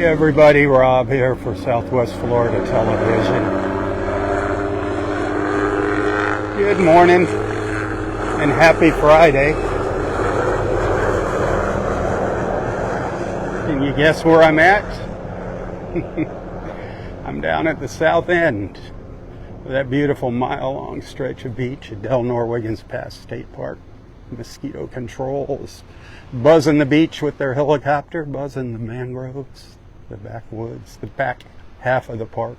Everybody, Rob here for Southwest Florida Television. Good morning and happy Friday. Can you guess where I'm at? I'm down at the south end of that beautiful mile-long stretch of beach at Delnor-Wiggins State Park. Mosquito control is buzzing the beach with their helicopter, buzzing the mangroves, the backwoods, the back half of the park.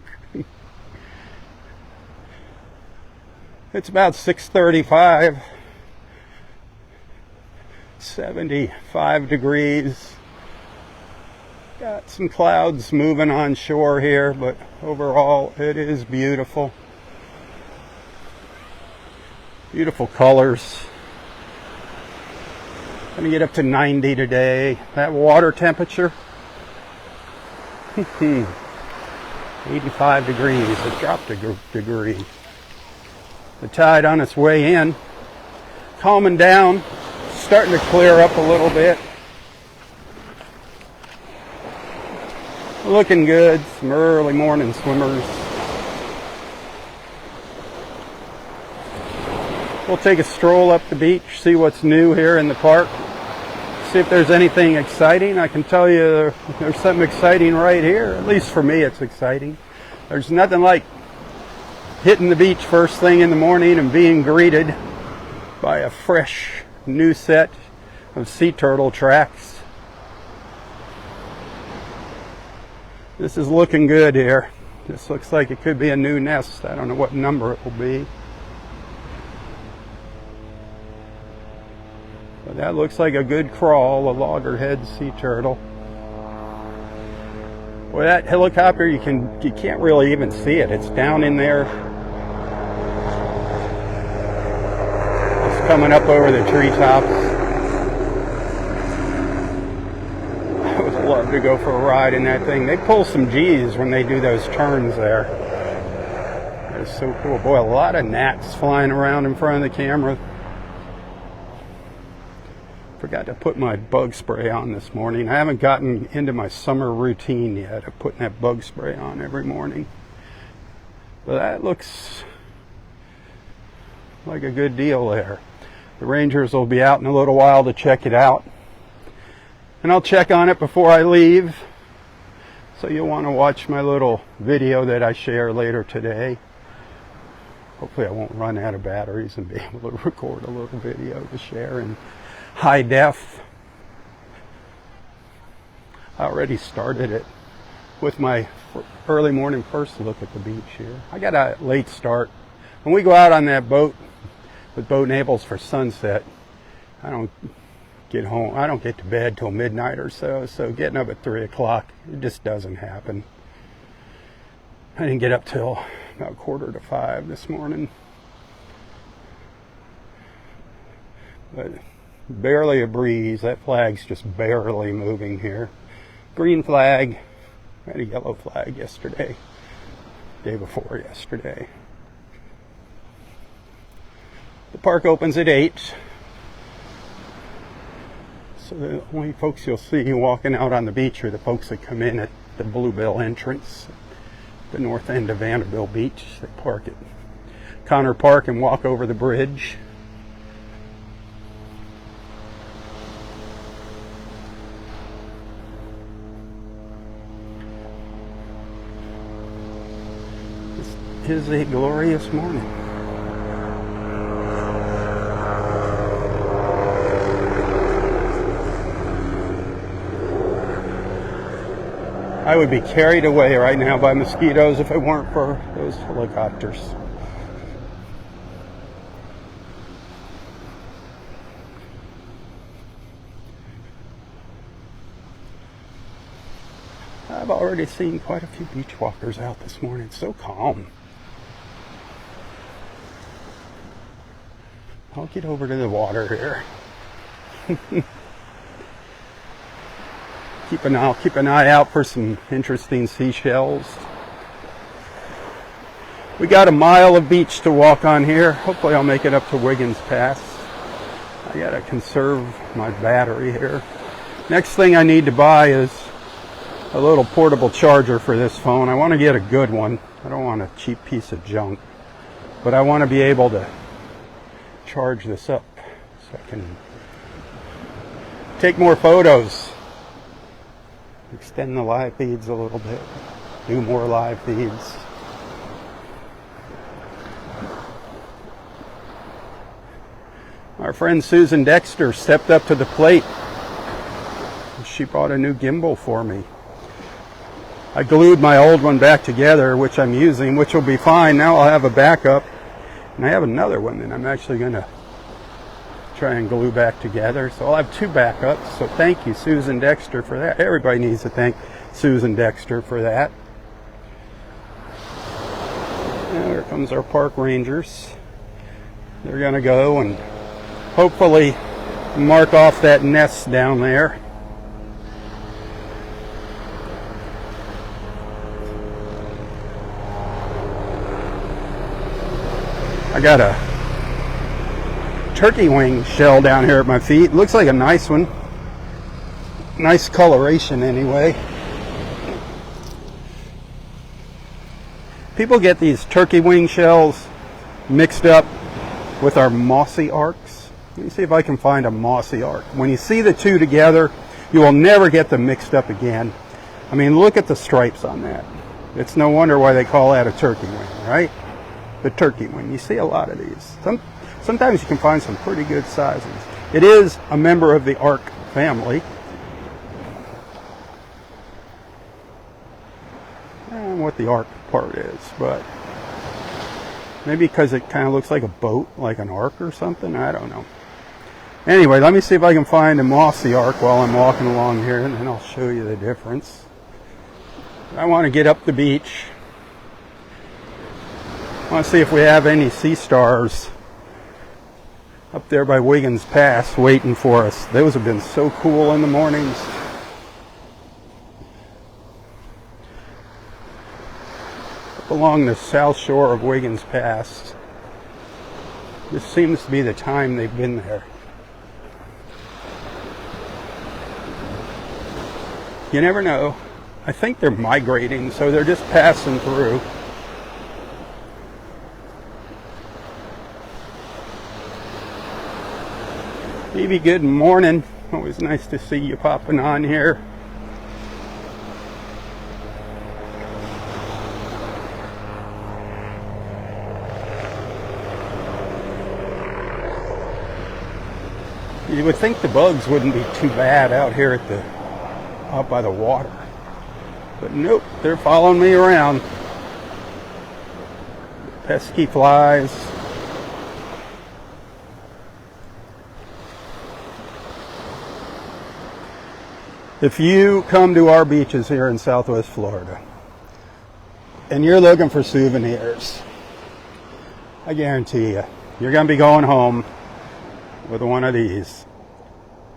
It's about 6:35, 75 degrees. Got some clouds moving on shore here, but overall it is beautiful. Beautiful colors. Gonna get up to 90 today. That water temperature, 85 degrees. It dropped a degree. The tide on its way in, calming down, starting to clear up a little bit. Looking good. Some early morning swimmers. We'll take a stroll up the beach, see what's new here in the park. See if there's anything exciting. I can tell you there's something exciting right here. At least for me it's exciting. There's nothing like hitting the beach first thing in the morning and being greeted by a fresh new set of sea turtle tracks. This is looking good here. This looks like it could be a new nest. I don't know what number it will be. But that looks like a good crawl, a loggerhead sea turtle. Well, that helicopter, you can't really even see it. It's down in there. It's coming up over the treetops. I would love to go for a ride in that thing. They pull some G's when they do those turns there. It's so cool. Boy, a lot of gnats flying around in front of the camera. Forgot to put my bug spray on this morning. I haven't gotten into my summer routine yet of putting that bug spray on every morning. But that looks like a good deal there. The Rangers will be out in a little while to check it out. And I'll check on it before I leave. So you'll want to watch my little video that I share later today. Hopefully I won't run out of batteries and be able to record a little video to share in high def. I already started it with my early morning first look at the beach here. I got a late start. When we go out on that boat with Boat Naples for sunset, I don't get home. I don't get to bed till midnight or so. So getting up at 3 o'clock, it just doesn't happen. I didn't get up till about 4:45 this morning. But barely a breeze. That flag's just barely moving here. Green flag. I had a yellow flag yesterday. Day before yesterday. The park opens at 8. So the only folks you'll see walking out on the beach are the folks that come in at the Bluebell entrance. The north end of Vanderbilt Beach. They park at Connor Park and walk over the bridge. This is a glorious morning. I would be carried away right now by mosquitoes if it weren't for those helicopters. I've already seen quite a few beach walkers out this morning. It's so calm. I'll get over to the water here. I'll keep an eye out for some interesting seashells. We got a mile of beach to walk on here. Hopefully I'll make it up to Wiggins Pass. I gotta conserve my battery here. Next thing I need to buy is a little portable charger for this phone. I want to get a good one. I don't want a cheap piece of junk, but I want to be able to charge this up so I can take more photos, extend the live feeds a little bit, do more live feeds. Our friend Susan Dexter stepped up to the plate. She bought a new gimbal for me. I glued my old one back together, which I'm using, which will be fine. Now I'll have a backup. And I have another one that I'm actually going to try and glue back together. So I'll have two backups. So thank you, Susan Dexter, for that. Everybody needs to thank Susan Dexter for that. Now here comes our park rangers. They're going to go and hopefully mark off that nest down there. I got a turkey wing shell down here at my feet. Looks like a nice one. Nice coloration anyway. People get these turkey wing shells mixed up with our mossy arcs. Let me see if I can find a mossy arc. When you see the two together, you will never get them mixed up again. I mean, look at the stripes on that. It's no wonder why they call that a turkey wing, right? The turkey wing. You see a lot of these. Sometimes you can find some pretty good sizes. It is a member of the arc family. I don't know what the arc part is, but maybe because it kind of looks like a boat, like an arc or something. I don't know. Anyway, let me see if I can find a mossy arc while I'm walking along here, and then I'll show you the difference. I want to get up the beach. I want to see if we have any sea stars up there by Wiggins Pass waiting for us. Those have been so cool in the mornings. Up along the south shore of Wiggins Pass. This seems to be the time they've been there. You never know. I think they're migrating, so they're just passing through. Maybe good morning. Always nice to see you popping on here. You would think the bugs wouldn't be too bad out here at the out by the water, but nope, they're following me around. Pesky flies. If you come to our beaches here in Southwest Florida and you're looking for souvenirs, I guarantee you're going to be going home with one of these,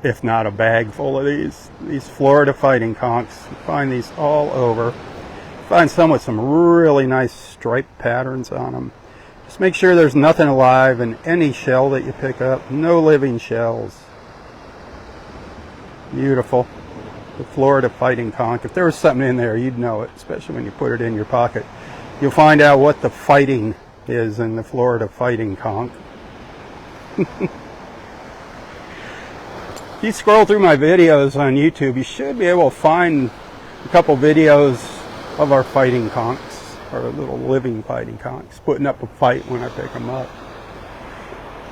if not a bag full of these Florida fighting conchs. You find these all over. Find some with some really nice striped patterns on them. Just make sure there's nothing alive in any shell that you pick up. No living shells. Beautiful. The Florida fighting conch. If there was something in there, you'd know it, especially when you put it in your pocket. You'll find out what the fighting is in the Florida fighting conch. If you scroll through my videos on YouTube, you should be able to find a couple videos of our fighting conchs, our little living fighting conchs, putting up a fight when I pick them up.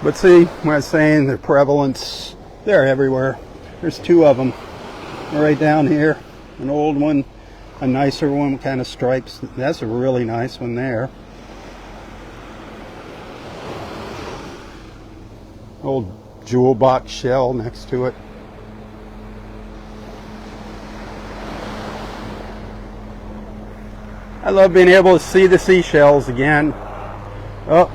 But see, when I was saying their prevalence, they're everywhere. There's two of them. Right down here, an old one, a nicer one, kind of stripes. That's a really nice one there. Old jewel box shell next to it. I love being able to see the seashells again. Oh,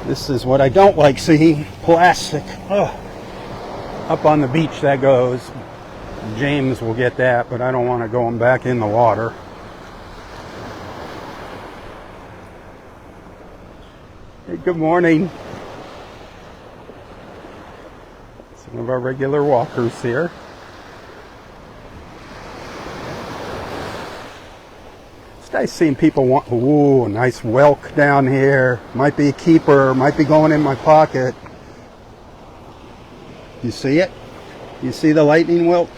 this is what I don't like seeing, plastic. Oh. Up on the beach that goes. James will get that, but I don't want to go him back in the water. Hey, good morning. Some of our regular walkers here. I've seen people want, ooh, a nice whelk down here. Might be a keeper, might be going in my pocket. You see it? You see the lightning whelk?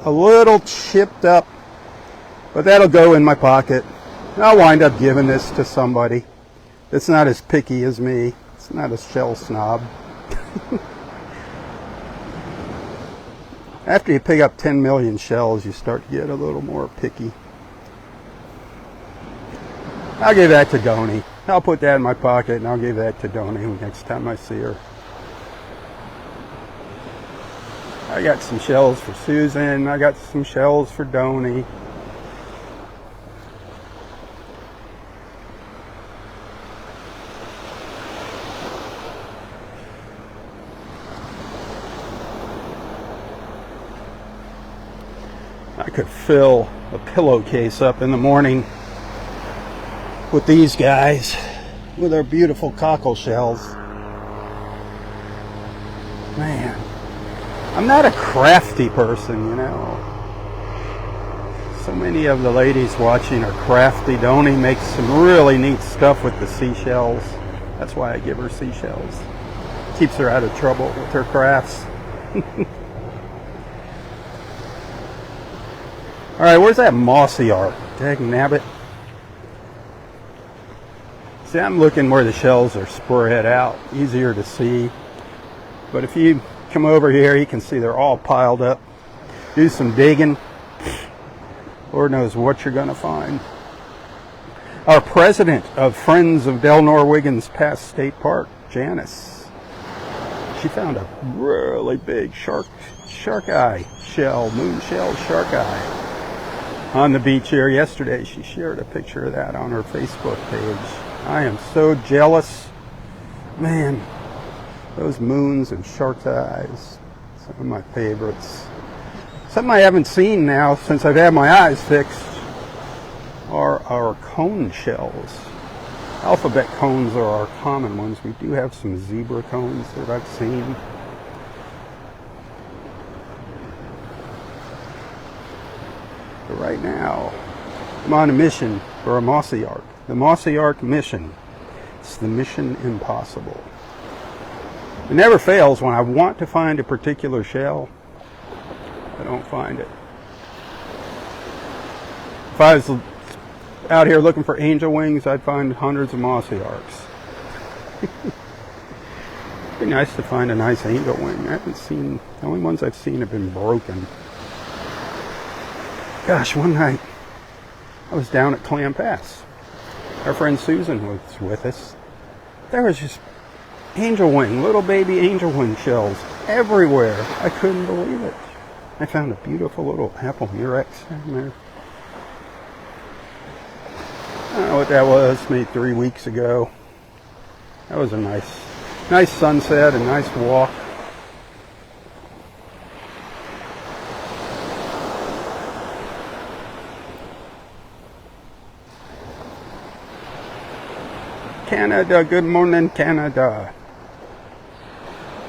A little chipped up, but that'll go in my pocket. I'll wind up giving this to somebody that's not as picky as me. It's not a shell snob. After you pick up 10 million shells, you start to get a little more picky. I'll give that to Donnie. I'll put that in my pocket and I'll give that to Donnie next time I see her. I got some shells for Susan. I got some shells for Donnie. I could fill a pillowcase up in the morning with these guys, with our beautiful cockle shells. Man, I'm not a crafty person, you know. So many of the ladies watching are crafty. Donnie makes some really neat stuff with the seashells. That's why I give her seashells. Keeps her out of trouble with her crafts. All right, where's that mossy art? Dag nabbit. See, I'm looking where the shells are spread out, easier to see. But if you come over here, you can see they're all piled up. Do some digging. Lord knows what you're going to find. Our president of Friends of Delnor-Wiggins Pass State Park, Janice, she found a really big shark eye shell, moon shell shark eye, on the beach here yesterday. She shared a picture of that on her Facebook page. I am so jealous. Man, those moons and shark eyes, some of my favorites. Something I haven't seen now since I've had my eyes fixed are our cone shells. Alphabet cones are our common ones. We do have some zebra cones that I've seen. But right now, I'm on a mission for a mossy ark. The mossy ark mission. It's the mission impossible. It never fails. When I want to find a particular shell, I don't find it. If I was out here looking for angel wings, I'd find hundreds of mossy arks. It'd be nice to find a nice angel wing. I haven't seen, the only ones I've seen have been broken. Gosh, one night I was down at Clam Pass. Our friend Susan was with us. There was just angel wing, little baby angel wing shells everywhere. I couldn't believe it. I found a beautiful little apple murex down there. I don't know what that was, maybe 3 weeks ago. That was a nice sunset, a nice walk. Canada, good morning, Canada.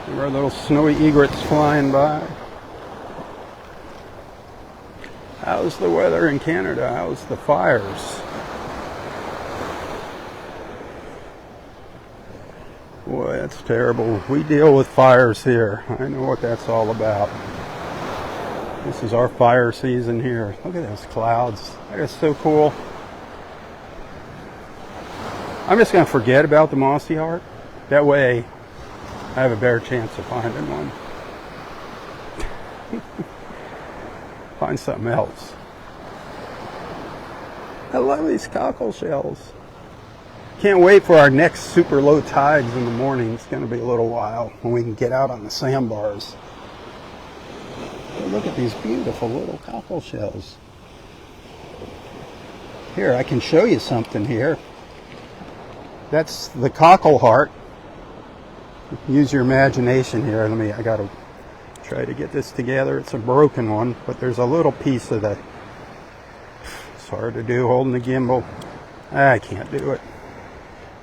Our little snowy egrets flying by. How's the weather in Canada? How's the fires? Boy, that's terrible. We deal with fires here. I know what that's all about. This is our fire season here. Look at those clouds. That is so cool. I'm just going to forget about the mossy ark. That way I have a better chance of finding one. Find something else. I love these cockle shells. Can't wait for our next super low tides in the morning. It's going to be a little while when we can get out on the sandbars. But look at these beautiful little cockle shells. Here, I can show you something here. That's the cockle heart. Use your imagination here. I got to try to get this together. It's a broken one, but there's a little piece of the... It's hard to do holding the gimbal. I can't do it.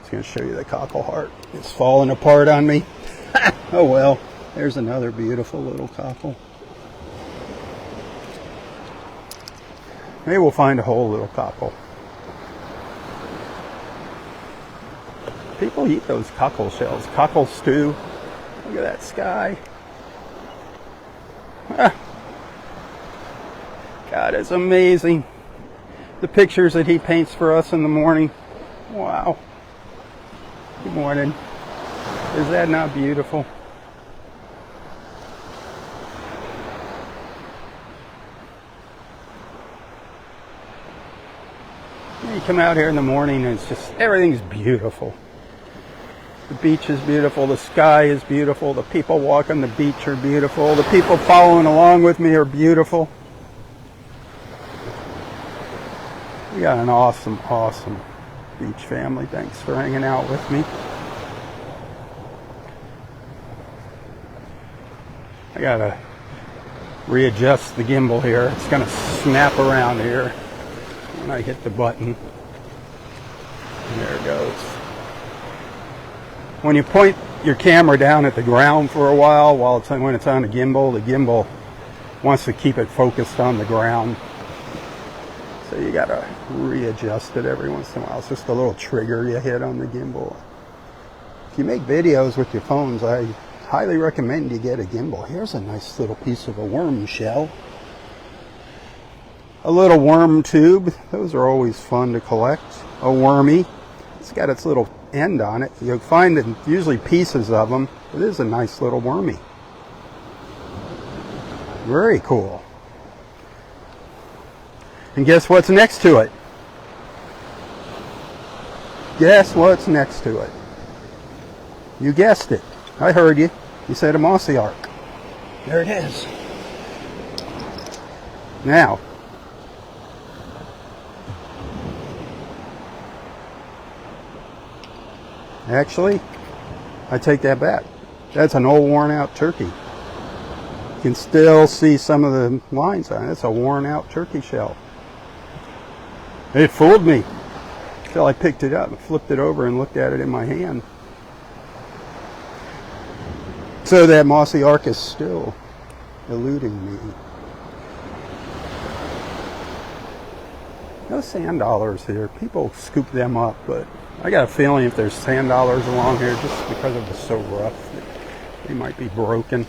It's going to show you the cockle heart. It's falling apart on me. Oh well, there's another beautiful little cockle. Maybe we'll find a whole little cockle. People eat those cockle shells. Cockle stew. Look at that sky. Ah. God, it's amazing. The pictures that he paints for us in the morning. Wow. Good morning. Is that not beautiful? You come out here in the morning and it's just, everything's beautiful. The beach is beautiful, the sky is beautiful, the people walking the beach are beautiful, the people following along with me are beautiful. We got an awesome, awesome beach family. Thanks for hanging out with me. I gotta readjust the gimbal here. It's gonna snap around here when I hit the button. There it goes. When you point your camera down at the ground for a while when it's on the gimbal wants to keep it focused on the ground. So you gotta readjust it every once in a while. It's just a little trigger you hit on the gimbal. If you make videos with your phones, I highly recommend you get a gimbal. Here's a nice little piece of a worm shell. A little worm tube. Those are always fun to collect. A wormy. It's got its little end on it. You'll find it usually pieces of them. It is a nice little wormy. Very cool. And guess what's next to it? Guess what's next to it? You guessed it. I heard you. You said a mossy ark. There it is. Now, actually, I take that back. That's an old worn out turkey. You can still see some of the lines on it. It's a worn out turkey shell. It fooled me until I picked it up and flipped it over and looked at it in my hand. So that mossy ark is still eluding me. No sand dollars here. People scoop them up, but I got a feeling if there's sand dollars along here, just because it was so rough, they might be broken.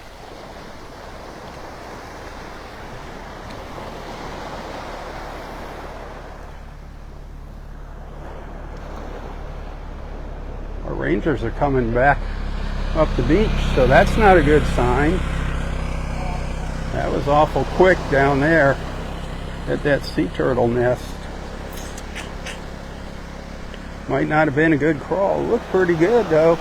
Our rangers are coming back up the beach, so that's not a good sign. That was awful quick down there at that sea turtle nest. Might not have been a good crawl. Looked pretty good though.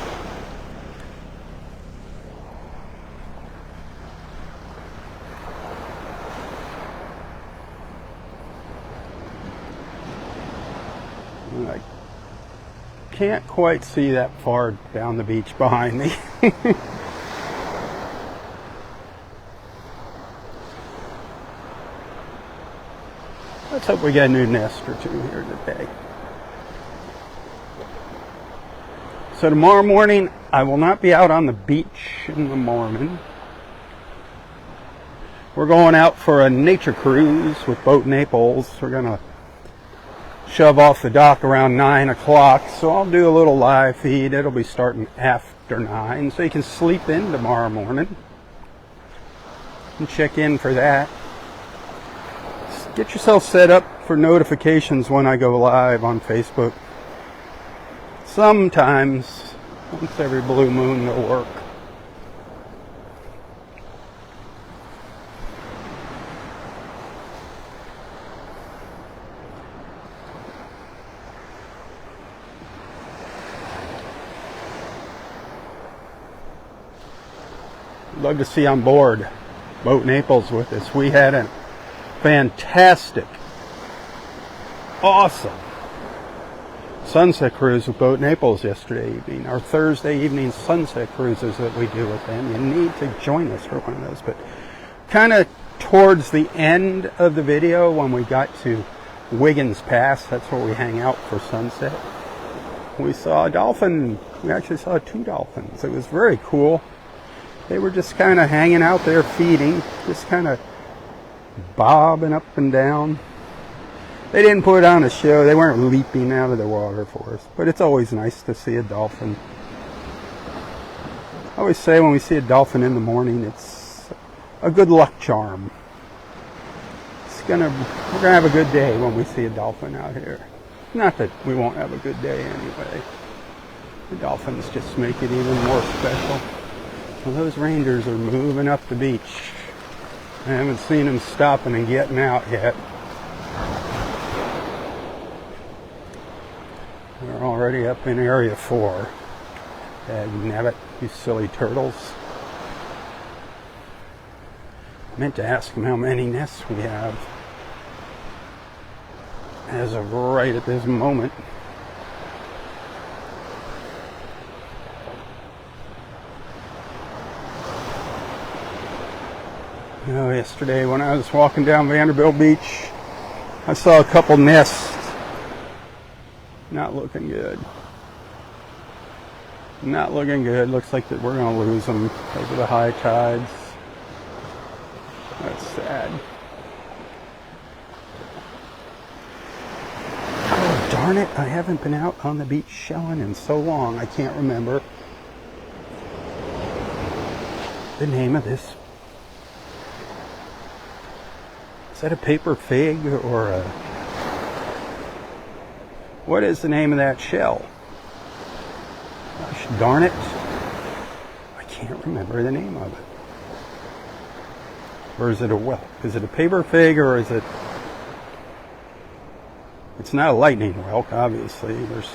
I can't quite see that far down the beach behind me. Let's hope we get a new nest or two here today. So tomorrow morning, I will not be out on the beach in the morning. We're going out for a nature cruise with Boat Naples. We're going to shove off the dock around 9 o'clock. So I'll do a little live feed. It'll be starting after 9. So you can sleep in tomorrow morning and check in for that. Just get yourself set up for notifications when I go live on Facebook. Sometimes, once every blue moon, they'll work. Love to see on board Boat Naples with us. We had a fantastic, awesome sunset cruise with Boat Naples yesterday evening. Our Thursday evening sunset cruises that we do with them. You need to join us for one of those. But kind of towards the end of the video, when we got to Wiggins Pass, that's where we hang out for sunset, we saw a dolphin. We actually saw 2 dolphins. It was very cool. They were just kind of hanging out there feeding, just kind of bobbing up and down. They didn't put on a show. They weren't leaping out of the water for us. But it's always nice to see a dolphin. I always say when we see a dolphin in the morning, it's a good luck charm. We're gonna have a good day when we see a dolphin out here. Not that we won't have a good day anyway. The dolphins just make it even more special. Well, those rangers are moving up the beach. I haven't seen them stopping and getting out yet. We're already up in Area 4. Nabbit, you silly turtles. I meant to ask them how many nests we have. As of right at this moment. Yesterday when I was walking down Vanderbilt Beach, I saw a couple nests. Not looking good. Not looking good. Looks like that we're going to lose them because of the high tides. That's sad. Oh, darn it. I haven't been out on the beach shelling in so long. I can't remember the name of this. Is that a paper fig or a... What is the name of that shell? Gosh darn it. I can't remember the name of it. Or is it a whelk? Is it a paper fig or is it... It's not a lightning whelk, obviously. There's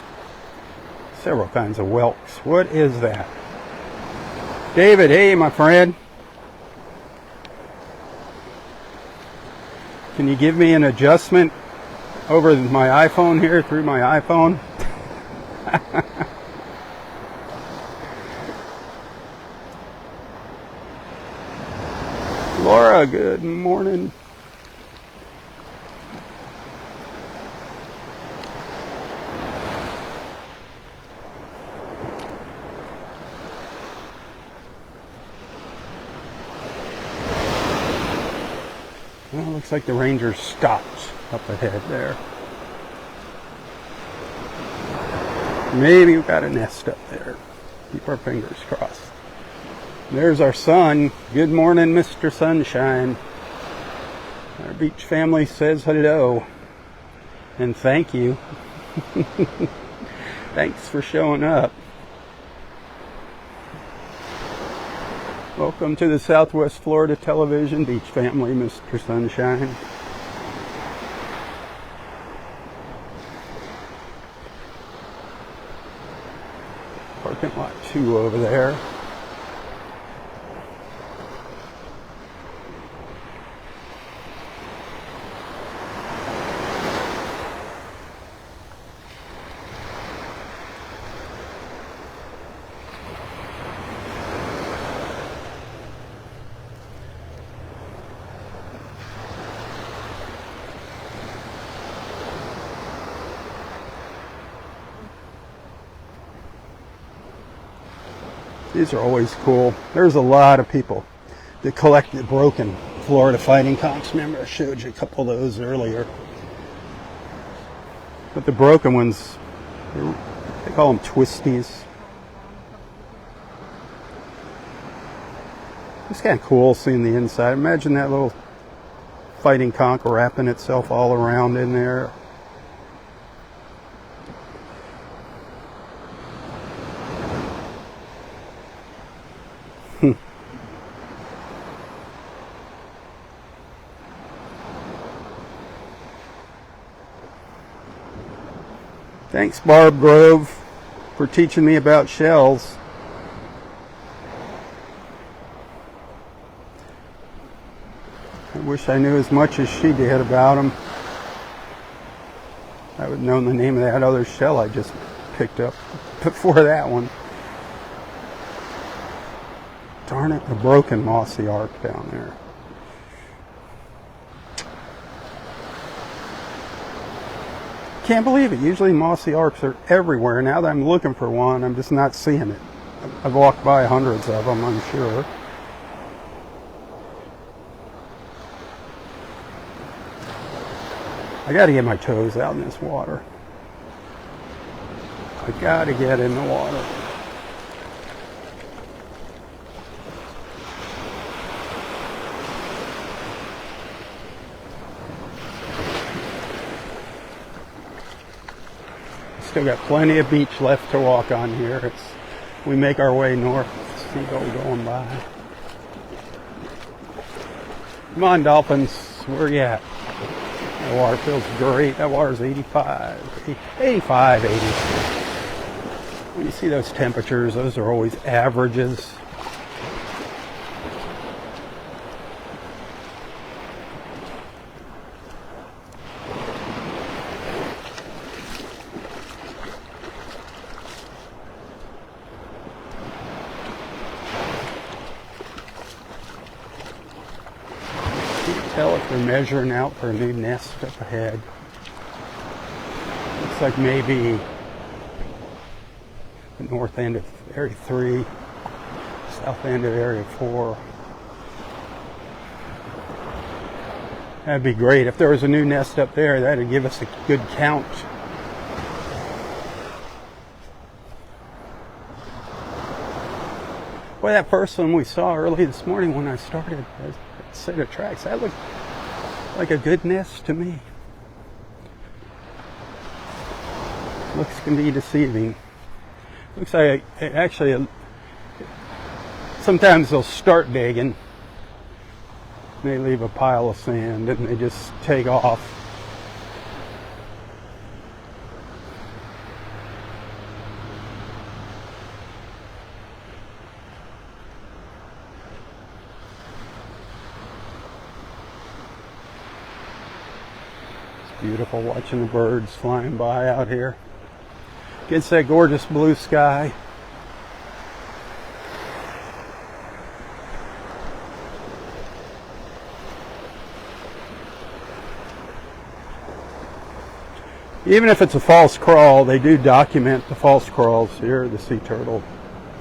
several kinds of whelks. What is that? David, hey, my friend. Can you give me an adjustment over my iPhone here, through my iPhone? Laura, good morning. Well, looks like the Rangers stopped up ahead there. Maybe we've got a nest up there. Keep our fingers crossed. There's our sun. Good morning, Mr. Sunshine. Our beach family says hello. And thank you. Thanks for showing up. Welcome to the Southwest Florida Television Beach family, Mr. Sunshine. Parking lot 2 over there. These are always cool. There's a lot of people that collect the broken Florida fighting conchs. Remember, I showed you a couple of those earlier. But the broken ones, they call them twisties. It's kind of cool seeing the inside. Imagine that little fighting conch wrapping itself all around in there. Thanks, Barb Grove, for teaching me about shells. I wish I knew as much as she did about them. I would have known the name of that other shell I just picked up before that one. Darn it, a broken mossy arc down there. Can't believe it. Usually mossy arcs are everywhere. Now that I'm looking for one, I'm just not seeing it. I've walked by hundreds of them, I'm sure. I got to get my toes out in this water. I got to get in the water. Still got plenty of beach left to walk on here. We make our way north. Seagull going by. Come on, dolphins. Where you at? That water feels great. That water's 85, 85, 80. When you see those temperatures, those are always averages. Tell if they're measuring out for a new nest up ahead. Looks like maybe the north end of Area 3, south end of Area 4. That'd be great. If there was a new nest up there, that'd give us a good count. Boy, that first one we saw early this morning when I started that set of tracks, that looked like a good nest to me. Looks can be deceiving. Looks like actually sometimes they'll start digging. They leave a pile of sand and they just take off. Beautiful watching the birds flying by out here against that gorgeous blue sky. Even if it's a false crawl, they do document the false crawls here. The sea turtle,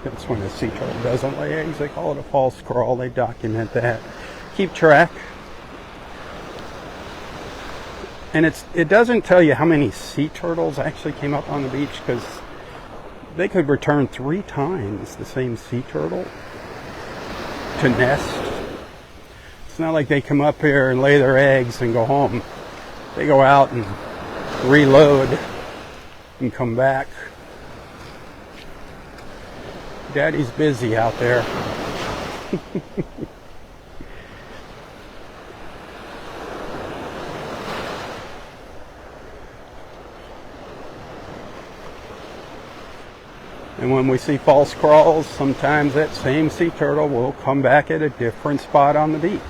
that's when a sea turtle doesn't lay eggs, they call it a false crawl. They document that, keep track. And it doesn't tell you how many sea turtles actually came up on the beach, because they could return 3 times the same sea turtle to nest. It's not like they come up here and lay their eggs and go home. They go out and reload and come back. Daddy's busy out there. And when we see false crawls, sometimes that same sea turtle will come back at a different spot on the beach.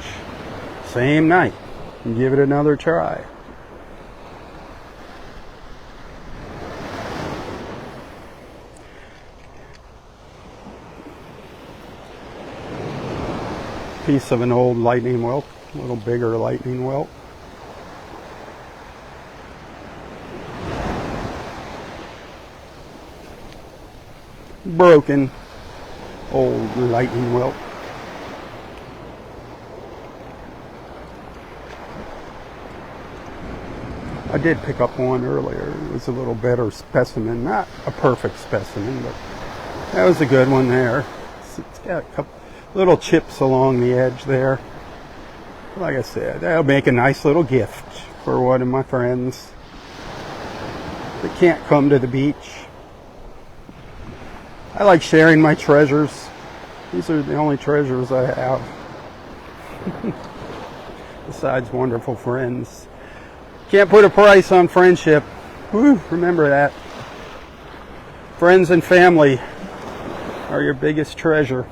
Same night. And give it another try. Piece of an old lightning whelk, a little bigger lightning whelk. Broken old lightning whelk. I did pick up one earlier. It was a little better specimen, not a perfect specimen, but that was a good one there. It's got a couple little chips along the edge there. Like I said, that'll make a nice little gift for one of my friends that can't come to the beach. I like sharing my treasures. These are the only treasures I have. Besides wonderful friends. Can't put a price on friendship. Woo, remember that. Friends and family are your biggest treasure.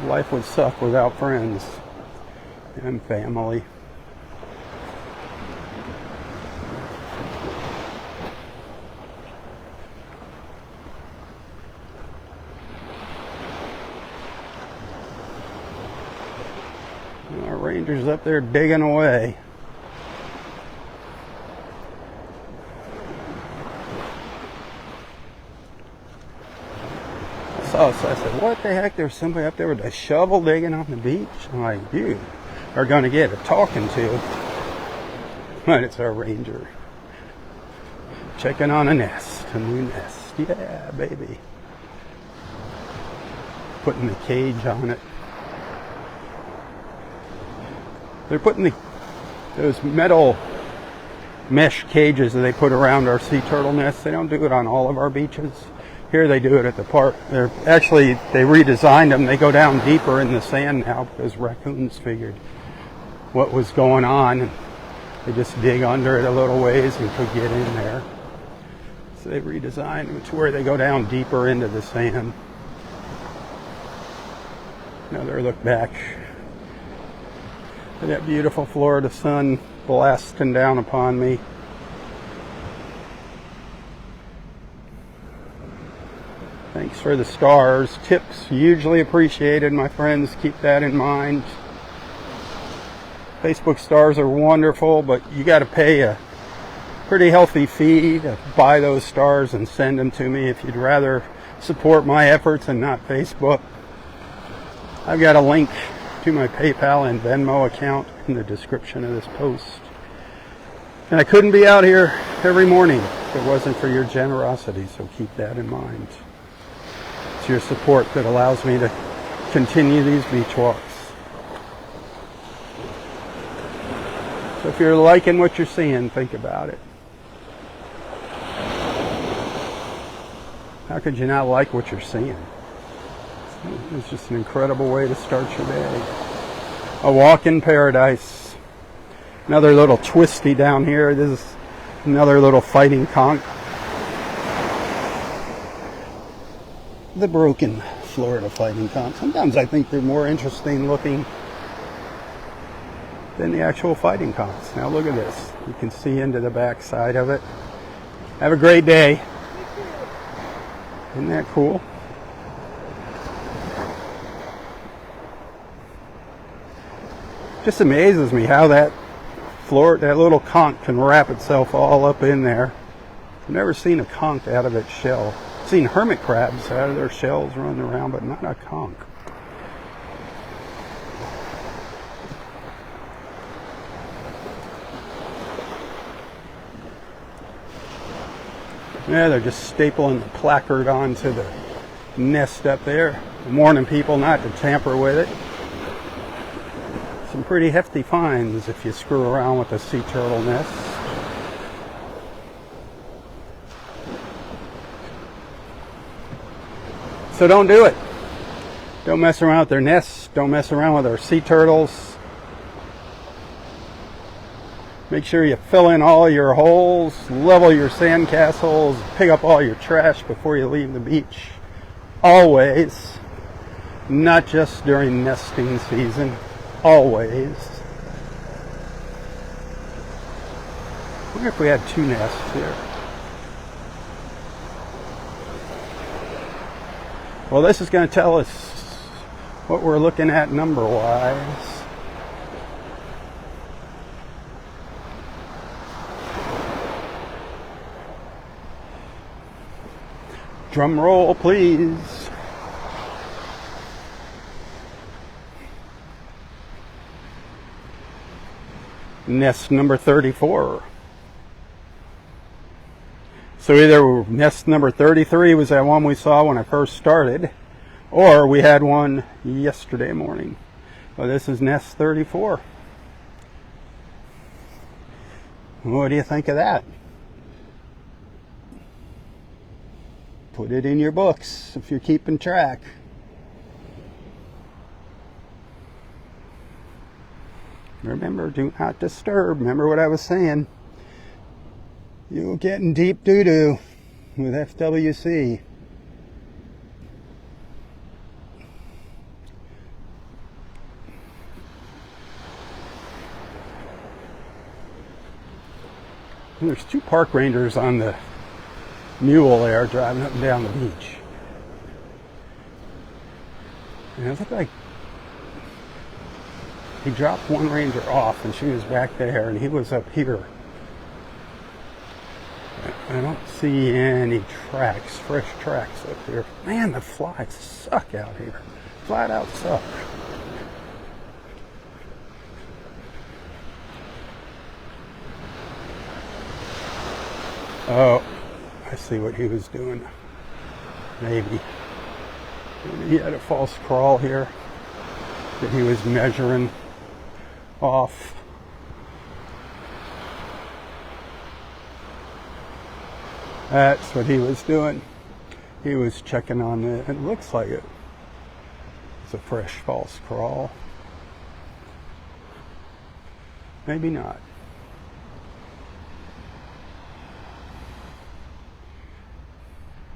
Life would suck without friends and family. Our ranger's up there digging away. So I said, what the heck? There's somebody up there with a shovel digging on the beach? I'm like, dude, are going to get a talking to. But it's our ranger. Checking on a nest, a new nest. Yeah, baby. Putting the cage on it. They're putting those metal mesh cages that they put around our sea turtle nests. They don't do it on all of our beaches. Here they do it at the park. They redesigned them. They go down deeper in the sand now because raccoons figured what was going on. And they just dig under it a little ways and could get in there. So they redesigned them to where they go down deeper into the sand. Another look back at that beautiful Florida sun blasting down upon me. Thanks for the stars. Tips hugely appreciated, my friends. Keep that in mind. Facebook stars are wonderful, but you got to pay a pretty healthy fee to buy those stars and send them to me if you'd rather support my efforts and not Facebook. I've got a link to my PayPal and Venmo account in the description of this post. And I couldn't be out here every morning if it wasn't for your generosity, so keep that in mind. It's your support that allows me to continue these beach walks. So if you're liking what you're seeing, think about it. How could you not like what you're seeing? It's just an incredible way to start your day. A walk in paradise. Another little twisty down here. This is another little fighting conch. The broken Florida fighting conch. Sometimes I think they're more interesting looking than the actual fighting conchs. Now look at this. You can see into the back side of it. Have a great day. Isn't that cool? Just amazes me how that little conch can wrap itself all up in there. I've never seen a conch out of its shell. I've seen hermit crabs out of their shells running around, but not a conch. Yeah, they're just stapling the placard onto the nest up there, warning people not to tamper with it. Some pretty hefty fines if you screw around with a sea turtle nest. So don't do it. Don't mess around with their nests. Don't mess around with our sea turtles. Make sure you fill in all your holes, level your sandcastles, pick up all your trash before you leave the beach. Always. Not just during nesting season. Always. I wonder if we had two nests here. Well, this is going to tell us what we're looking at number-wise. Drum roll, please. Nest number 34. So either nest number 33 was that one we saw when I first started, or we had one yesterday morning. Well, this is nest 34. What do you think of that? Put it in your books if you're keeping track. Remember, do not disturb. Remember what I was saying. You'll get in deep doo-doo with FWC. And there's two park rangers on the mule there driving up and down the beach. And it looked like he dropped one ranger off and she was back there and he was up here. I don't see any tracks, fresh tracks up here. Man, the flies suck out here. Flat out suck. Oh, I see what he was doing. Maybe he had a false crawl here that he was measuring off. That's what he was doing. He was checking on it. It looks like it's a fresh false crawl. Maybe not.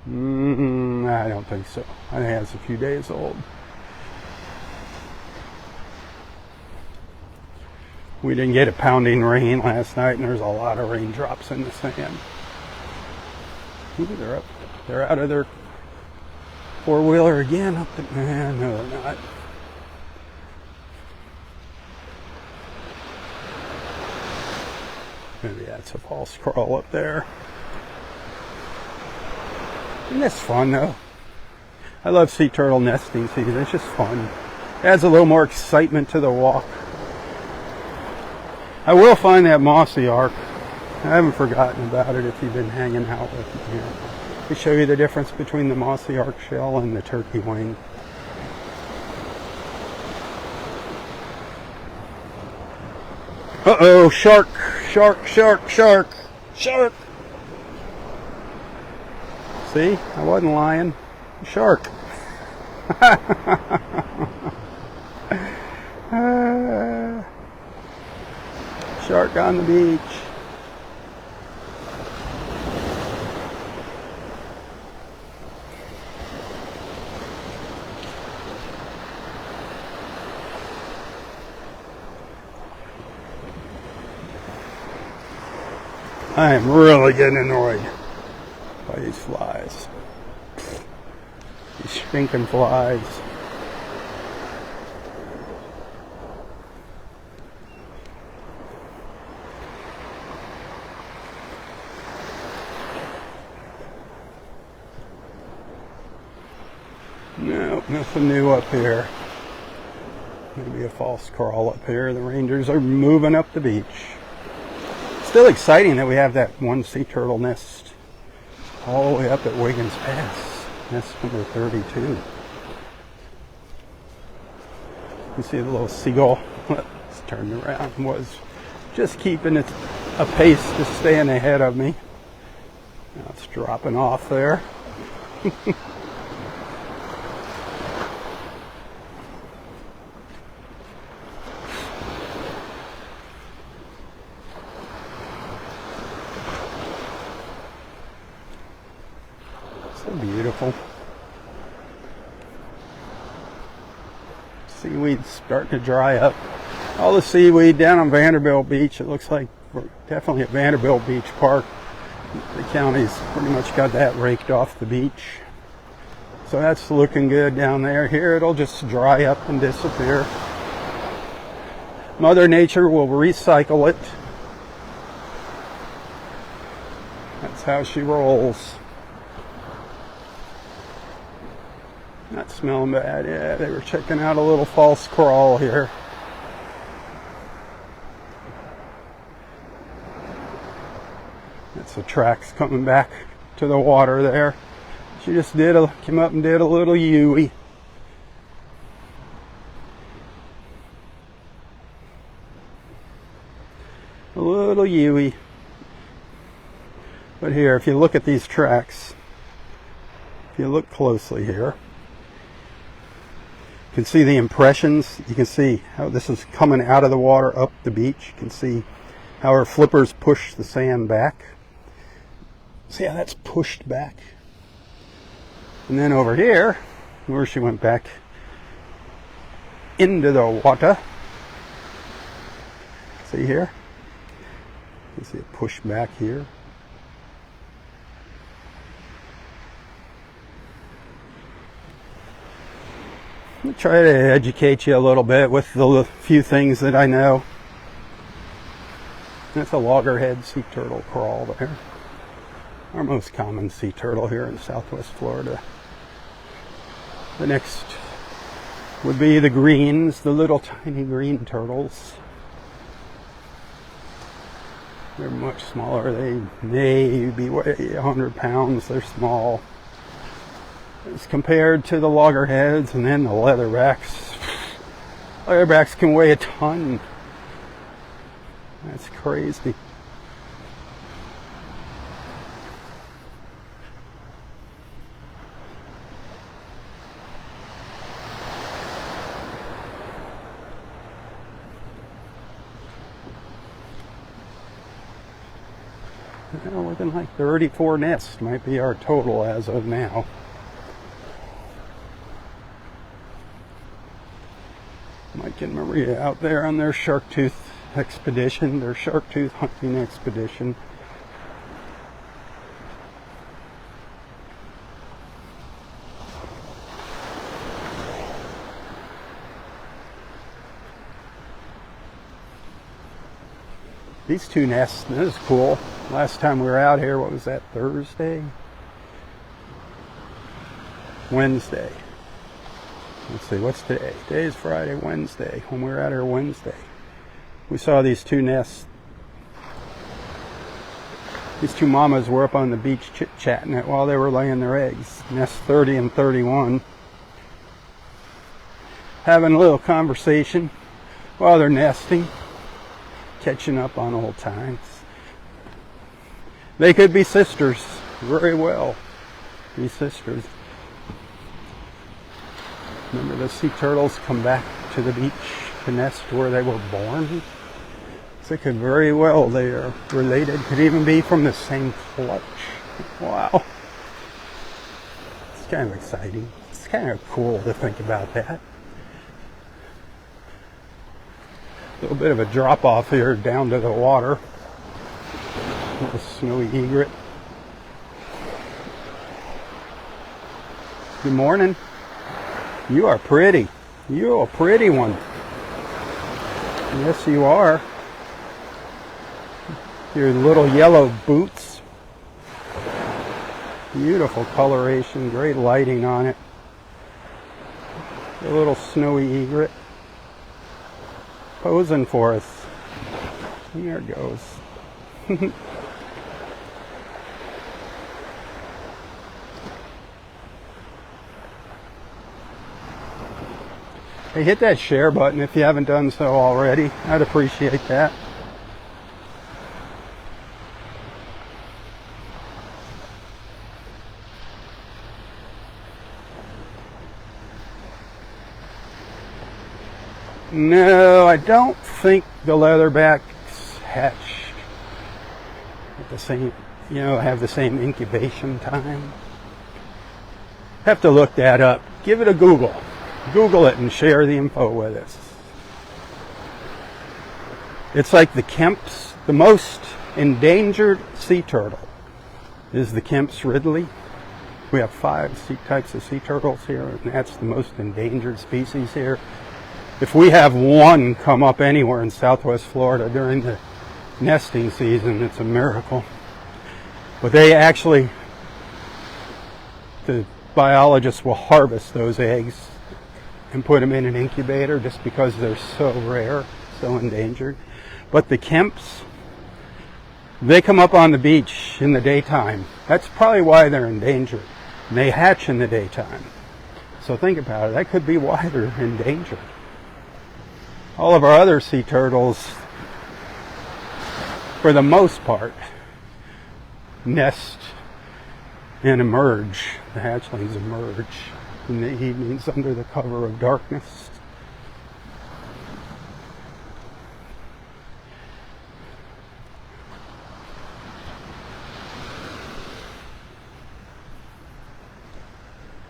I don't think so. I think it's a few days old. We didn't get a pounding rain last night, and there's a lot of raindrops in the sand. Ooh, they're up. They're out of their four-wheeler again. Up the, no, they're not. Maybe that's a false crawl up there. And that's fun, though. I love sea turtle nesting season. It's just fun. It adds a little more excitement to the walk. I will find that mossy ark. I haven't forgotten about it if you've been hanging out with me here. To show you the difference between the mossy ark shell and the turkey wing. Uh-oh, shark, shark, shark, shark, shark. See, I wasn't lying. Shark. Shark on the beach. I am really getting annoyed by these flies. These stinking flies. No, nothing new up here. Maybe a false crawl up here. The rangers are moving up the beach. Still exciting that we have that one sea turtle nest all the way up at Wiggins Pass. Nest number 32. You see the little seagull. It's turned around and was just keeping it a pace to staying ahead of me. Now it's dropping off there. Beautiful. Seaweed's starting to dry up. All the seaweed down on Vanderbilt Beach. It looks like we're definitely at Vanderbilt Beach Park. The county's pretty much got that raked off the beach. So that's looking good down there. Here it'll just dry up and disappear. Mother Nature will recycle it. That's how she rolls. Not smelling bad. Yeah, they were checking out a little false crawl here. That's the tracks coming back to the water there. She just came up and did a little Yui. A little Yui. But here, if you look at these tracks, if you look closely here, you can see the impressions. You can see how this is coming out of the water up the beach. You can see how her flippers push the sand back. See how that's pushed back? And then over here, where she went back into the water. See here? You see it push back here. I'll try to educate you a little bit with the few things that I know. That's a loggerhead sea turtle crawl there. Our most common sea turtle here in Southwest Florida. The next would be the greens, the little tiny green turtles. They're much smaller. They may be 100 pounds. They're small as compared to the loggerheads, and then the leatherbacks. Leatherbacks can weigh a ton. That's crazy. We're looking like 34 nests might be our total as of now. Mike and Maria out there on their shark tooth expedition, their shark tooth hunting expedition. These two nests, this is cool. Last time we were out here, what was that, Thursday? Wednesday. Let's see, what's today? Today is Friday, Wednesday. When we were out here Wednesday, we saw these two nests. These two mamas were up on the beach chit-chatting it while they were laying their eggs. Nest 30 and 31. Having a little conversation while they're nesting. Catching up on old times. They could be sisters, very well. Be sisters. Remember, the sea turtles come back to the beach to nest where they were born. So they could very well, they are related. Could even be from the same clutch. Wow. It's kind of exciting. It's kind of cool to think about that. A little bit of a drop off here down to the water. A little snowy egret. Good morning. You are pretty. You're a pretty one. Yes, you are. Your little yellow boots. Beautiful coloration. Great lighting on it. A little snowy egret. Posing for us. There it goes. Hey, hit that share button if you haven't done so already. I'd appreciate that. No, I don't think the leatherbacks hatch at the same, have the same incubation time. Have to look that up. Give it a Google. Google it and share the info with us. It's like the Kemp's, the most endangered sea turtle is the Kemp's Ridley. We have 5 types of sea turtles here, and that's the most endangered species here. If we have one come up anywhere in Southwest Florida during the nesting season, it's a miracle. But they actually, the biologists will harvest those eggs and put them in an incubator just because they're so rare, so endangered. But the Kemps, they come up on the beach in the daytime. That's probably why they're endangered. And they hatch in the daytime. So think about it. That could be why they're endangered. All of our other sea turtles, for the most part, nest and emerge. The hatchlings emerge in the evenings under the cover of darkness.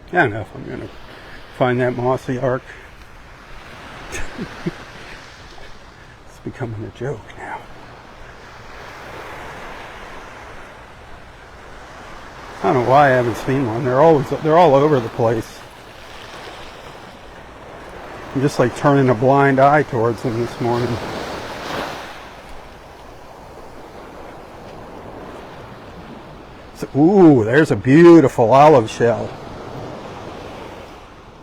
I don't know if I'm going to find that mossy ark. It's becoming a joke now. I don't know why I haven't seen one. They're all over the place. I'm just like turning a blind eye towards them this morning. So, ooh, there's a beautiful olive shell.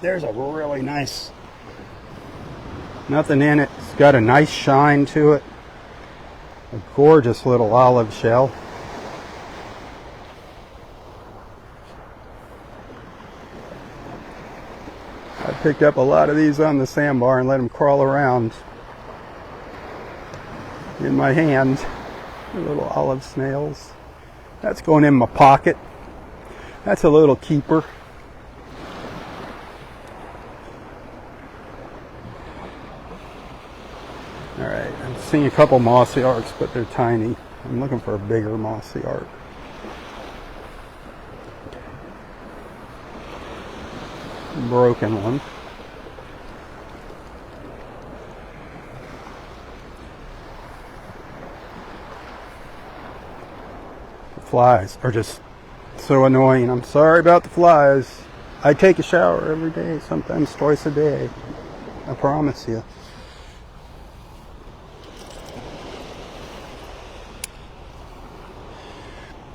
There's a really nice, nothing in it. It's got a nice shine to it. A gorgeous little olive shell. I picked up a lot of these on the sandbar and let them crawl around in my hand. They're little olive snails. That's going in my pocket. That's a little keeper. Alright, I'm seeing a couple mossy arcs, but they're tiny. I'm looking for a bigger mossy arc. Broken one. The flies are just so annoying. I'm sorry about the flies. I take a shower every day, sometimes twice a day. I promise you.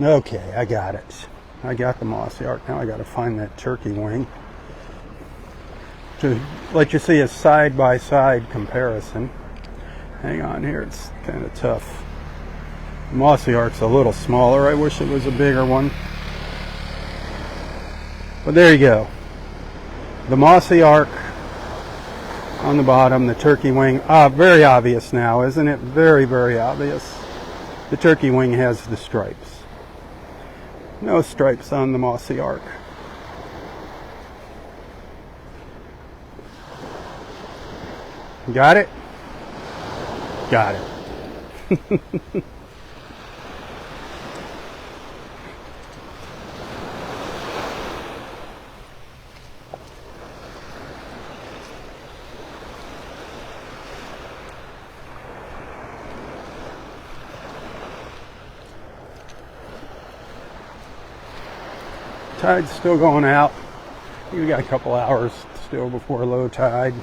Okay, I got it. I got the mossy arc. Now I got to find that turkey wing to let you see a side-by-side comparison. Hang on here, it's kind of tough. The mossy arc's a little smaller. I wish it was a bigger one. But there you go. The mossy arc on the bottom, the turkey wing. Very obvious now, isn't it? Very, very obvious. The turkey wing has the stripes. No stripes on the mossy arc. Got it? Got it. Tide's still going out. We got a couple hours still before low tide.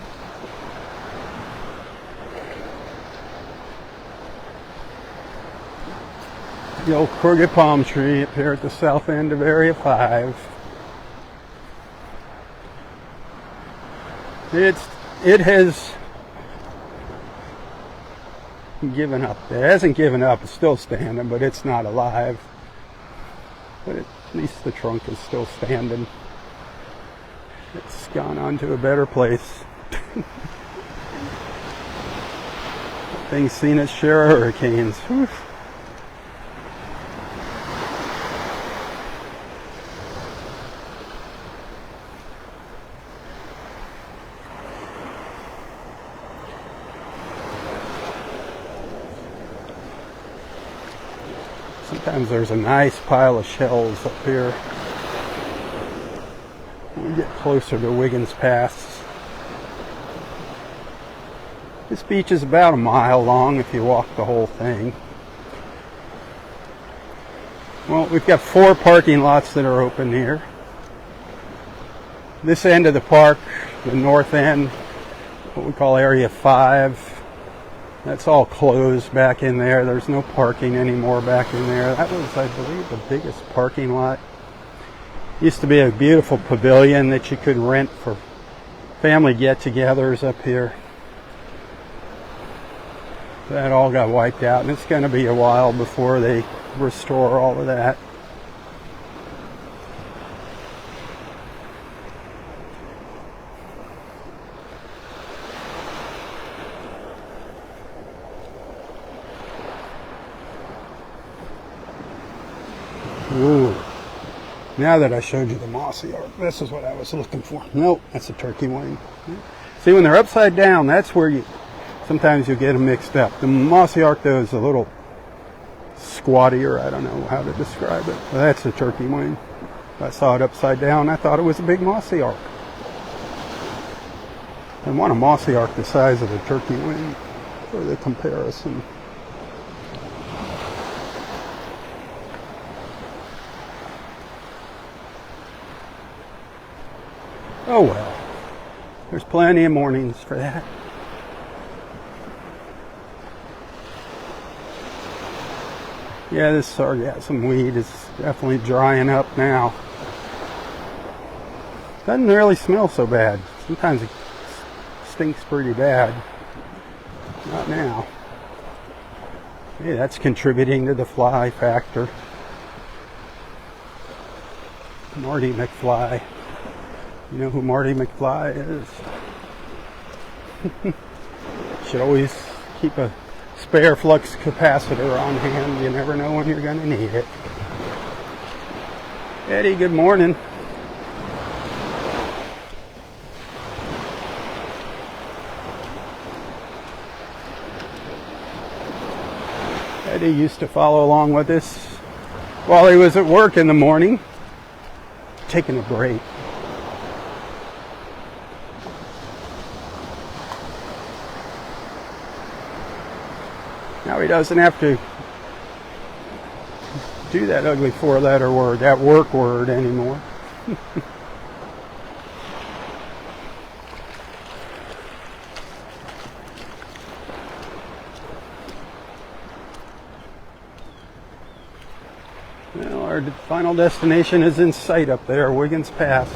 The old crooked palm tree up here at the south end of Area 5. It has given up. It hasn't given up. It's still standing, but it's not alive. But at least the trunk is still standing. It's gone on to a better place. Thing's seen its share of hurricanes. Whew. Sometimes there's a nice pile of shells up here. When we get closer to Wiggins Pass. This beach is about a mile long if you walk the whole thing. Well, we've got 4 parking lots that are open here. This end of the park, the north end, what we call Area 5. That's all closed back in there. There's no parking anymore back in there. That was, I believe, the biggest parking lot. Used to be a beautiful pavilion that you could rent for family get-togethers up here. That all got wiped out, and it's going to be a while before they restore all of that. Ooh. Now that I showed you the mossy arc, this is what I was looking for. Nope, that's a turkey wing. See, when they're upside down, that's where sometimes you get them mixed up. The mossy arc, though, is a little squattier. I don't know how to describe it. But that's a turkey wing. If I saw it upside down, I thought it was a big mossy arc. I want a mossy arc the size of a turkey wing for the comparison. Oh well, there's plenty of mornings for that. Yeah, this sargassum weed is definitely drying up now. Doesn't really smell so bad. Sometimes it stinks pretty bad. Not now. Hey, that's contributing to the fly factor. Marty McFly. You know who Marty McFly is? Should always keep a spare flux capacitor on hand. You never know when you're going to need it. Eddie, good morning. Eddie used to follow along with us while he was at work in the morning, taking a break. Now he doesn't have to do that ugly four-letter word, that work word anymore. Well, our final destination is in sight up there, Wiggins Pass.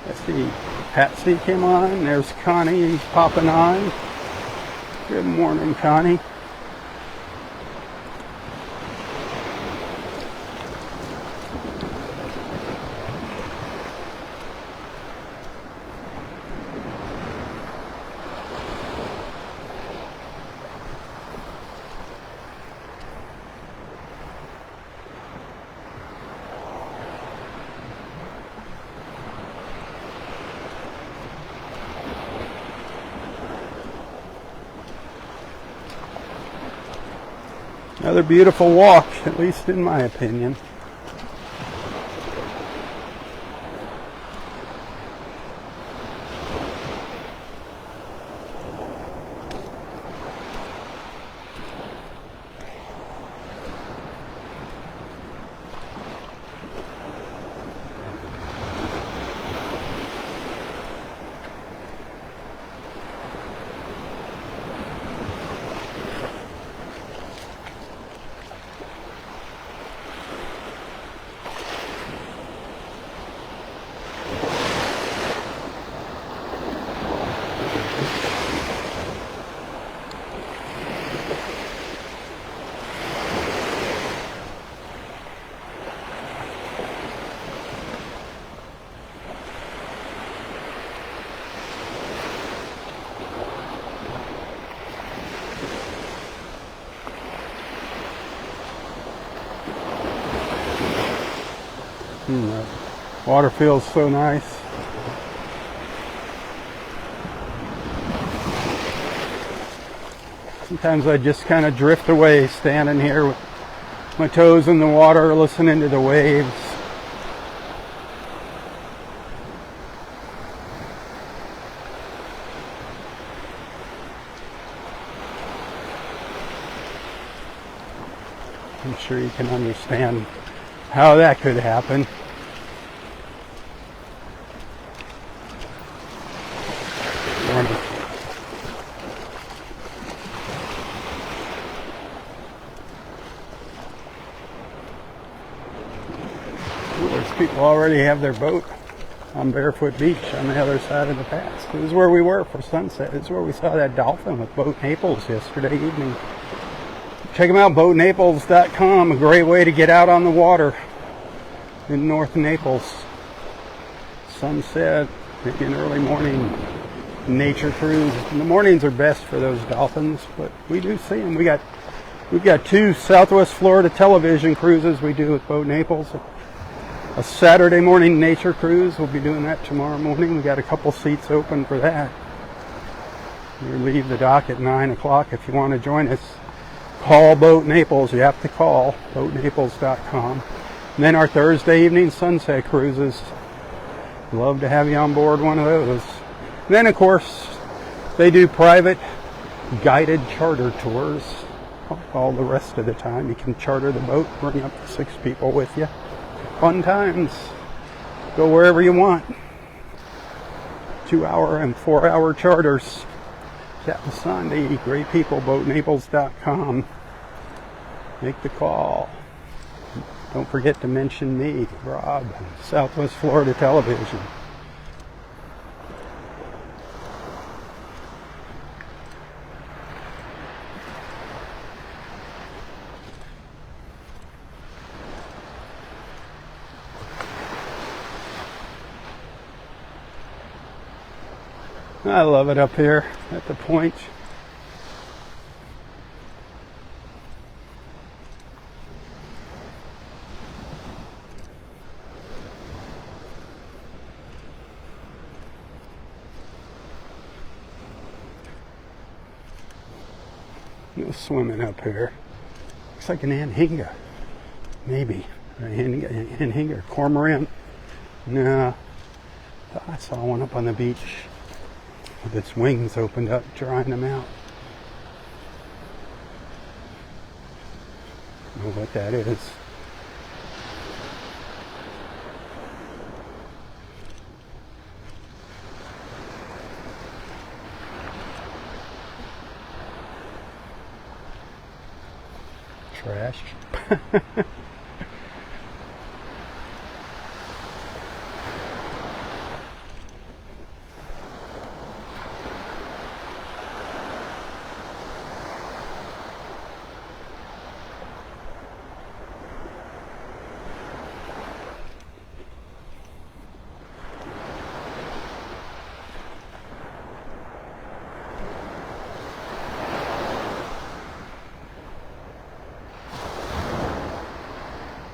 Let's see, Patsy came on. There's Connie popping on. Good morning, Connie. Another beautiful walk, at least in my opinion. The water feels so nice. Sometimes I just kind of drift away standing here with my toes in the water, listening to the waves. I'm sure you can understand how that could happen. There's people already have their boat on Barefoot Beach on the other side of the pass. This is where we were for sunset. This is where we saw that dolphin with Boat Naples yesterday evening. Check them out, boatnaples.com. A great way to get out on the water in North Naples. Sunset, maybe an early morning nature cruise. And the mornings are best for those dolphins, but we do see them. We've got 2 Southwest Florida television cruises we do with Boat Naples. A Saturday morning nature cruise. We'll be doing that tomorrow morning. We got a couple seats open for that. We leave the dock at 9 o'clock if you want to join us. Call Boat Naples. You have to call boatnaples.com. And then our Thursday evening sunset cruises. Love to have you on board one of those. And then, of course, they do private guided charter tours. All the rest of the time, you can charter the boat, bring up to 6 people with you. Fun times. Go wherever you want. 2-hour and 4-hour charters. Chat with Sandy. Great people. BoatNaples.com. Make the call. Don't forget to mention me, Robb, Southwest Florida Television. I love it up here at the point. No swimming up here. Looks like an anhinga. Maybe. An anhinga. Cormorant. No. I saw one up on the beach with its wings opened up, drying them out. I don't know what that is. Trash.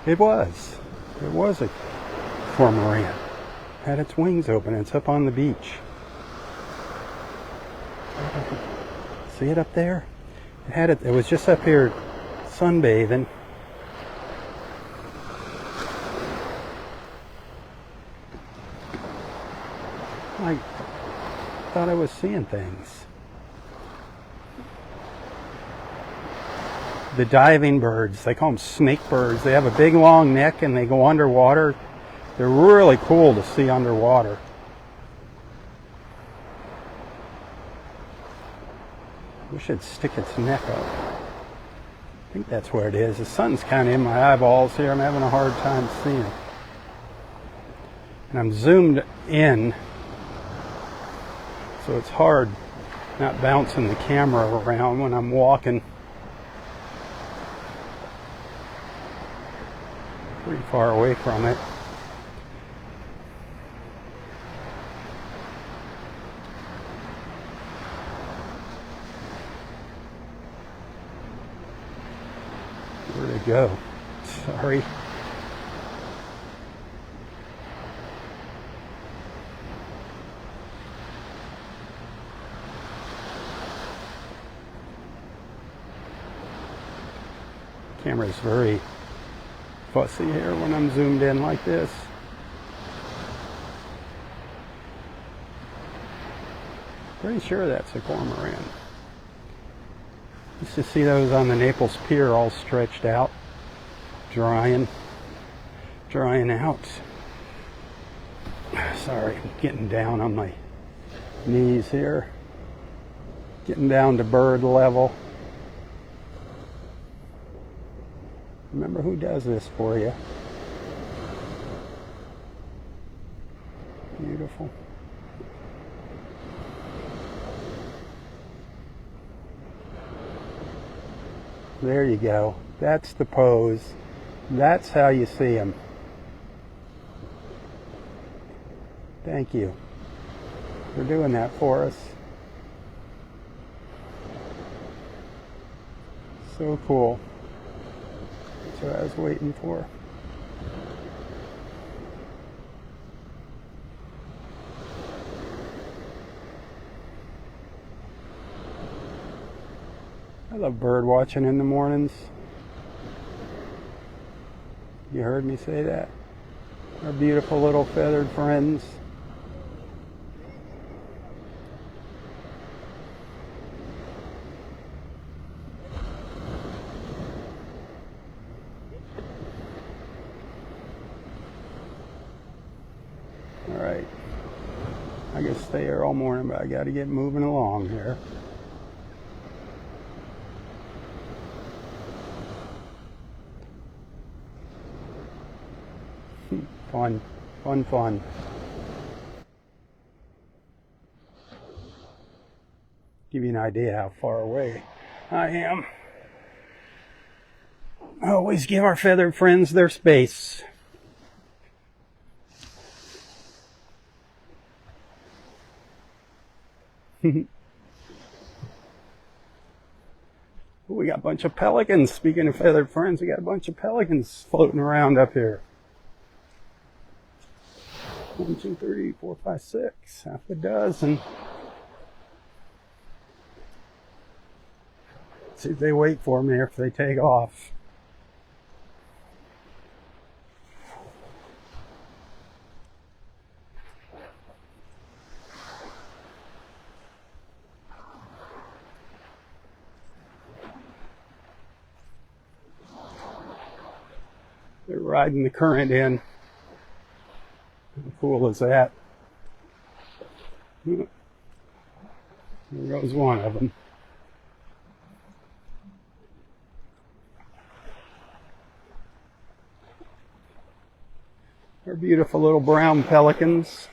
It was a cormorant. Had its wings open. It's up on the beach. See it up there? It was just up here sunbathing. I thought I was seeing things. The diving birds, they call them snake birds. They have a big long neck and they go underwater. They're really cool to see underwater. Wish it'd stick its neck up. I think that's where it is. The sun's kind of in my eyeballs here. I'm having a hard time seeing. And I'm zoomed in, so it's hard not bouncing the camera around when I'm walking. Pretty far away from it. Where'd it go? Sorry. Camera's very fussy here when I'm zoomed in like this. Pretty sure that's a cormorant. Used to see those on the Naples pier all stretched out, drying out. Sorry, I'm getting down on my knees here. Getting down to bird level. Remember who does this for you. Beautiful. There you go. That's the pose. That's how you see them. Thank you for doing that for us. So cool. That's what I was waiting for. I love bird watching in the mornings. You heard me say that. Our beautiful little feathered friends. All right. I could stay here all morning, but I got to get moving along here. Fun, fun, fun. Give you an idea how far away I am. Always give our feathered friends their space. We got a bunch of pelicans. Speaking of feathered friends, we got a bunch of pelicans floating around up here. 1, 2, 3, 4, 5, 6. Half a dozen. See if they wait for me or if they take off. They're riding the current in. How cool is that? There goes one of them. They're beautiful little brown pelicans.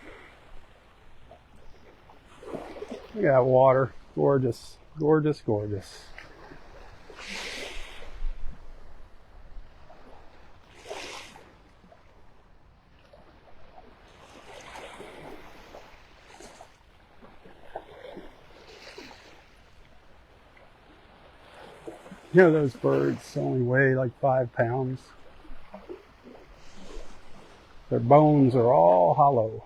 Look at that water. Gorgeous, gorgeous, gorgeous. You know, those birds only weigh like 5 pounds. Their bones are all hollow.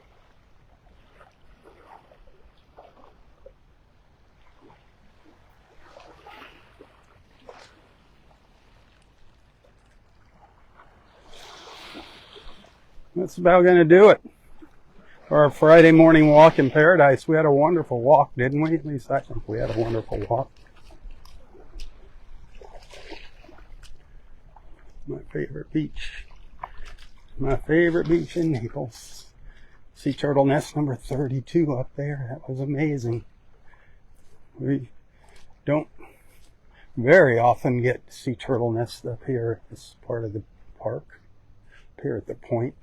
That's about going to do it for our Friday morning walk in paradise. We had a wonderful walk, didn't we? At least I think we had a wonderful walk. My favorite beach. My favorite beach in Naples. Sea turtle nest number 32 up there. That was amazing. We don't very often get sea turtle nests up here. This part of the park. Up here at the point.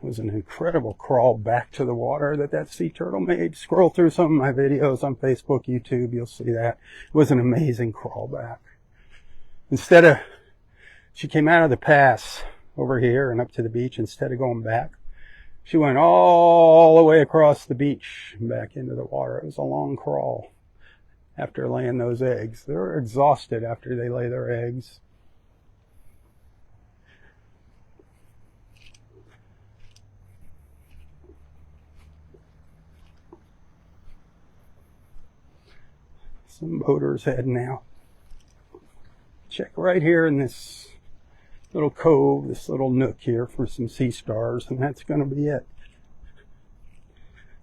It was an incredible crawl back to the water that sea turtle made. Scroll through some of my videos on Facebook, YouTube, you'll see that. It was an amazing crawl back. She came out of the pass over here and up to the beach. Instead of going back, she went all the way across the beach and back into the water. It was a long crawl after laying those eggs. They're exhausted after they lay their eggs. Some boaters heading out. Check right here in this little cove, this little nook here for some sea stars, and that's going to be it.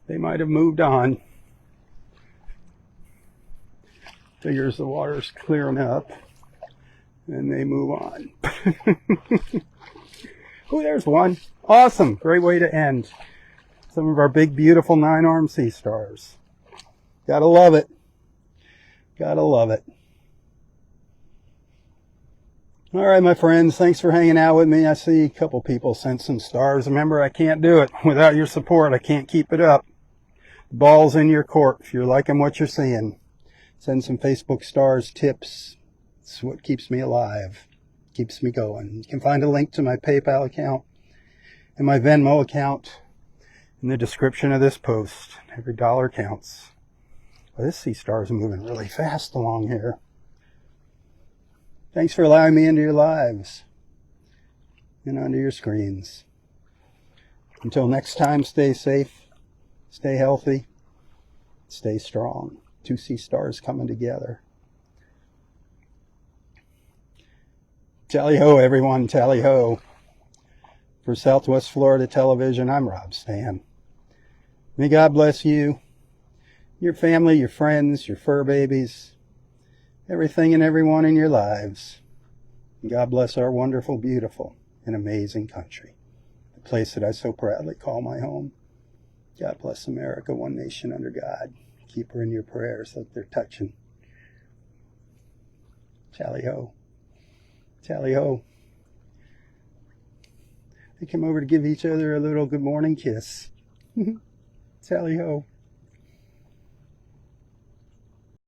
They might have moved on. Figures the water's clearing up, and they move on. Oh, there's one. Awesome. Great way to end. Some of our big, beautiful 9-armed sea stars. Gotta love it. Gotta love it. All right, my friends, thanks for hanging out with me. I see a couple people sent some stars. Remember, I can't do it. Without your support, I can't keep it up. The ball's in your court if you're liking what you're seeing. Send some Facebook stars, tips. It's what keeps me alive, keeps me going. You can find a link to my PayPal account and my Venmo account in the description of this post. Every dollar counts. Well, this sea star is moving really fast along here. Thanks for allowing me into your lives and onto your screens. Until next time, stay safe, stay healthy, stay strong. 2 sea stars coming together. Tally-ho, everyone, tally-ho. For Southwest Florida Television, I'm Robb Stam. May God bless you, your family, your friends, your fur babies, everything and everyone in your lives. And God bless our wonderful, beautiful, and amazing country, the place that I so proudly call my home. God bless America, one nation under God. Keep her in your prayers that they're touching. Tally ho. Tally ho. They came over to give each other a little good morning kiss. Tally ho.